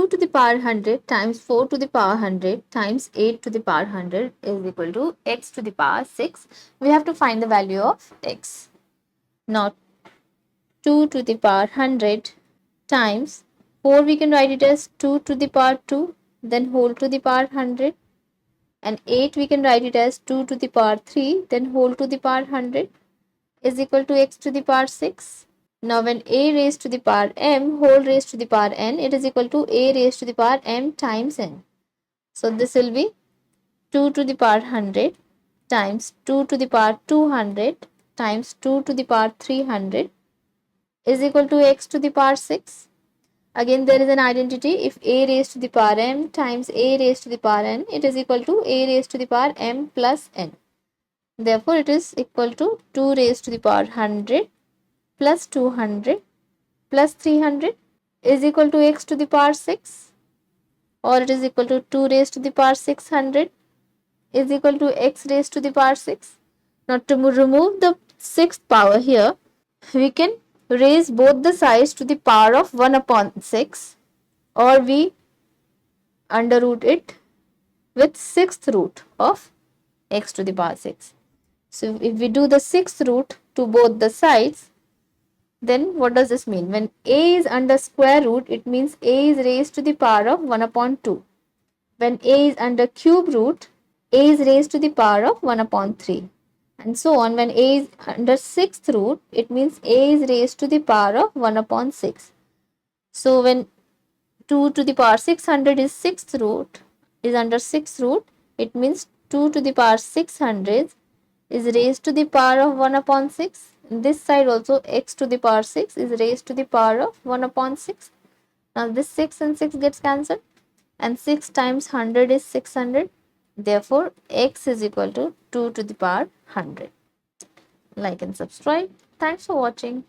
2 to the power 100 times 4 to the power 100 times 8 to the power 100 is equal to x to the power 6. We have to find the value of x. Now 2 to the power 100 times 4, we can write it as 2 to the power 2, then whole to the power 100, and 8 we can write it as 2 to the power 3, then whole to the power 100 is equal to x to the power 6. Now when a raised to the power m whole raised to the power n, it is equal to a raised to the power m times n. So this will be 2 to the power 100 times 2 to the power 200 times 2 to the power 300 is equal to x to the power 6. Again, there is an identity. If a raised to the power m times a raised to the power n, it is equal to a raised to the power m plus n. Therefore, it is equal to 2 raised to the power 100 plus 200 plus 300 is equal to x to the power 6, or it is equal to 2 raised to the power 600 is equal to x raised to the power 6. Now, to remove the sixth power here, we can raise both the sides to the power of 1 upon 6, or we under root it with sixth root of x to the power 6. So if we do the sixth root to both the sides, then what does this mean? When a is under square root, it means a is raised to the power of 1 upon 2. When a is under cube root, a is raised to the power of 1 upon 3. And so on. When a is under sixth root, it means a is raised to the power of 1 upon 6. So when 2 to the power 600 is sixth root, is under sixth root, it means 2 to the power 600 is raised to the power of 1 upon 6. This side also x to the power 6 is raised to the power of 1 upon 6. Now this 6 and 6 gets cancelled, and 6 times 100 is 600. Therefore, x is equal to 2 to the power 100. Like and subscribe. Thanks for watching.